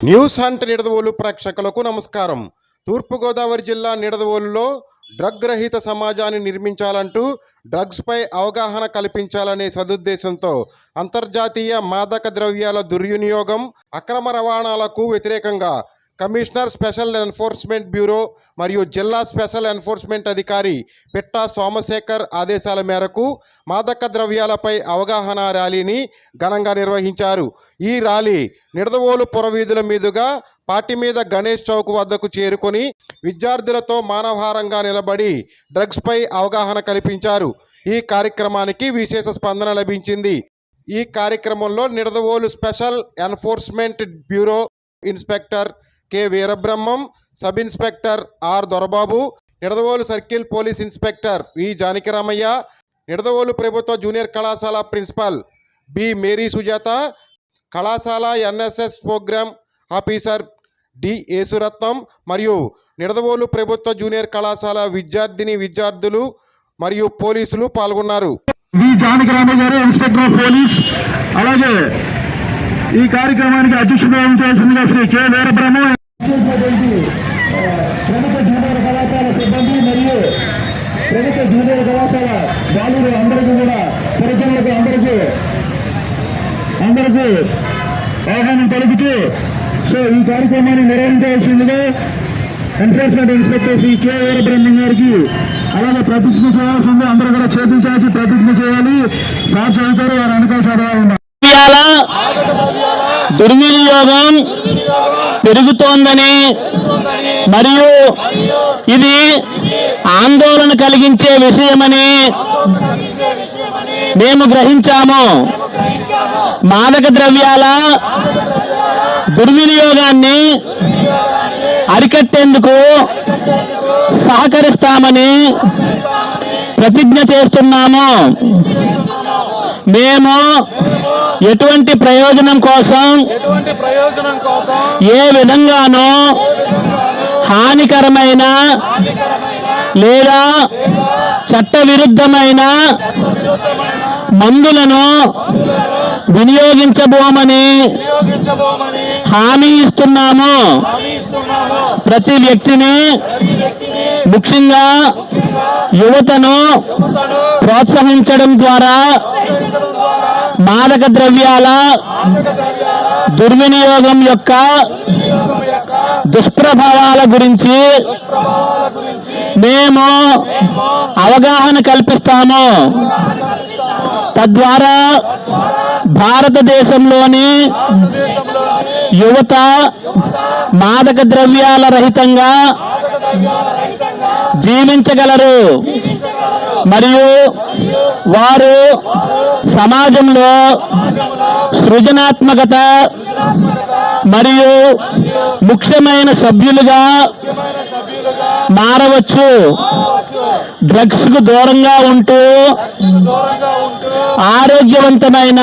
News hunt Nidadavolu ప్రేక్షకులకు నమస్కారం. తూర్పుగోదావరి జిల్లా నిడదవోలులో డ్రగ్ రహిత సమాజాన్ని నిర్మించాలంటూ డ్రగ్స్పై అవగాహన కల్పించాలనే సదుద్దేశంతో అంతర్జాతీయ మాదక ద్రవ్యాల దుర్వినియోగం, అక్రమ రవాణాలకు వ్యతిరేకంగా కమిషనర్ స్పెషల్ ఎన్ఫోర్స్మెంట్ బ్యూరో మరియు జిల్లా స్పెషల్ ఎన్ఫోర్స్మెంట్ అధికారి పిట్టా సోమశేఖర్ ఆదేశాల మేరకు మాదక ద్రవ్యాలపై అవగాహన ర్యాలీని ఘనంగా నిర్వహించారు. ఈ ర్యాలీ నిడదవోలు పురవీధుల మీదుగా పాటి మీద గణేష్ చౌక్ వద్దకు చేరుకొని విద్యార్థులతో మానవహారంగా నిలబడి డ్రగ్స్పై అవగాహన కల్పించారు. ఈ కార్యక్రమానికి విశేష స్పందన లభించింది. ఈ కార్యక్రమంలో Nidadavolu special enforcement bureau inspector K Veerabrahmam, sub inspector R Dorababu, Nidadavolu circle police inspector V Janakiramaiah, Nidadavolu ప్రభుత్వ జూనియర్ కళాశాల ప్రిన్సిపల్ బి మేరీ సుజాత, కళాశాల NSS program officer D Yesuratnam మరియు నిడదవోలు ప్రభుత్వ జూనియర్ కళాశాల విద్యార్థులు మరియు పోలీసులు పాల్గొన్నారు. వి జానకిరామయ్య గారు, ఇన్స్పెక్టర్ ఆఫ్ పోలీస్. అలాగే ఈ కార్యక్రమానికి అధ్యక్షత వహించాల్సిందిగా శ్రీ కె వీరబ్రహ్మం, ప్రముఖ జూనియర్ కళాశాల సిబ్బంది మరియు ప్రముఖ జూనియర్ కళాశాల బాలురు అందరికీ కూడా ప్రజలకు అందరికీ ఆహ్వానం పలుకుతూ ఈ కార్యక్రమాన్ని నిర్వహించాల్సిందిగా enforcement inspector Shri K Veerabrahmam గారికి అలాగే ప్రతిజ్ఞ చేయాల్సి ఉంది. అందరూ కూడా చేతులు చేసి ప్రతిజ్ఞ చేయాలి. సార్ చదువుతారు, వారు వెనకాల చదవాలి. దుర్వినియోగం పెరుగుతోందని మరియు ఇది ఆందోళన కలిగించే విషయమని మేము గ్రహించాము. మాదక ద్రవ్యాల దుర్వినియోగాన్ని అరికట్టేందుకు సహకరిస్తామని ప్రతిజ్ఞ చేస్తున్నాము. మేము ఎటువంటి ప్రయోజనం కోసం ఏ విధంగానూ హానికరమైన లేదా చట్టవిరుద్ధమైన మందులను వినియోగించబోమని హామీ ఇస్తున్నాము. ప్రతి వ్యక్తిని, ముఖ్యంగా యువతను ప్రోత్సహించడం ద్వారా మాదక ద్రవ్యాల దుర్వినియోగం యొక్క దుష్ప్రభావాల గురించి మేము అవగాహన కల్పిస్తాము. తద్వారా భారతదేశంలోని యువత మాదక ద్రవ్యాల రహితంగా జీవించగలరు మరియు వారు సమాజంలో సృజనాత్మకత మరియు ముఖ్యమైన సభ్యులుగా మారవచ్చు. డ్రగ్స్ కు దూరంగా ఉంటూ ఆరోగ్యవంతమైన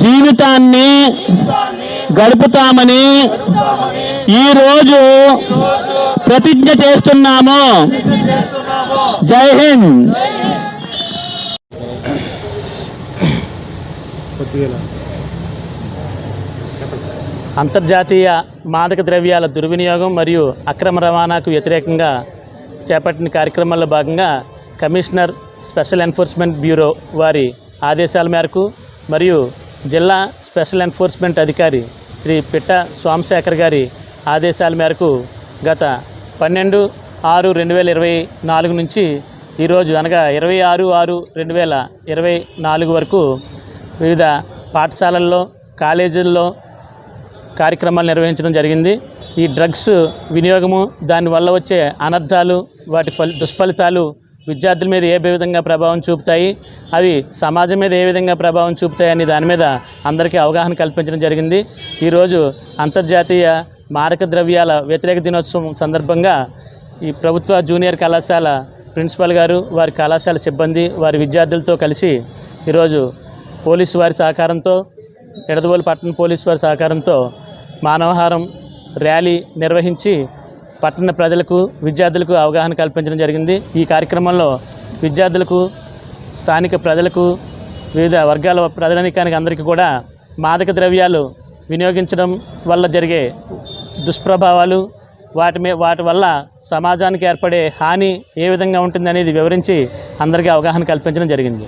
జీవితాన్ని గడుపుతామని ఈరోజు ప్రతిజ్ఞ చేస్తున్నాము. జై హింద్. అంతర్జాతీయ మాదక ద్రవ్యాల దుర్వినియోగం మరియు అక్రమ రవాణాకు వ్యతిరేకంగా చేపట్టిన కార్యక్రమాల్లో భాగంగా కమిషనర్ స్పెషల్ ఎన్ఫోర్స్మెంట్ బ్యూరో వారి ఆదేశాల మేరకు మరియు జిల్లా స్పెషల్ ఎన్ఫోర్స్మెంట్ అధికారి శ్రీ పిట్టా సోమశేఖర్ గారి ఆదేశాల మేరకు గత 12/6/2024 నుంచి ఈరోజు అనగా 26/6/2024 వరకు వివిధ పాఠశాలల్లో, కాలేజీల్లో కార్యక్రమాలు నిర్వహించడం జరిగింది. ఈ డ్రగ్స్ వినియోగము, దానివల్ల వచ్చే అనర్థాలు, వాటి దుష్ఫలితాలు విద్యార్థుల మీద ఏ విధంగా ప్రభావం చూపుతాయి, అవి సమాజం మీద ఏ విధంగా ప్రభావం చూపుతాయి అనే దాని మీద అందరికీ అవగాహన కల్పించడం జరిగింది. ఈరోజు అంతర్జాతీయ మాదక ద్రవ్యాల వ్యతిరేక దినోత్సవం సందర్భంగా ఈ ప్రభుత్వ జూనియర్ కళాశాల ప్రిన్సిపల్ గారు, వారి కళాశాల సిబ్బంది, వారి విద్యార్థులతో కలిసి ఈరోజు పోలీసు వారి సహకారంతో, నిడదవోలు పట్టణ పోలీసు వారి సహకారంతో మానవహారం ర్యాలీ నిర్వహించి పట్టణ ప్రజలకు, విద్యార్థులకు అవగాహన కల్పించడం జరిగింది. ఈ కార్యక్రమంలో విద్యార్థులకు, స్థానిక ప్రజలకు, వివిధ వర్గాల ప్రజానీకానికి అందరికీ కూడా మాదక ద్రవ్యాలు వినియోగించడం వల్ల జరిగే దుష్ప్రభావాలు, వాటి వల్ల సమాజానికి ఏర్పడే హాని ఏ విధంగా ఉంటుందనేది వివరించి అందరికీ అవగాహన కల్పించడం జరిగింది.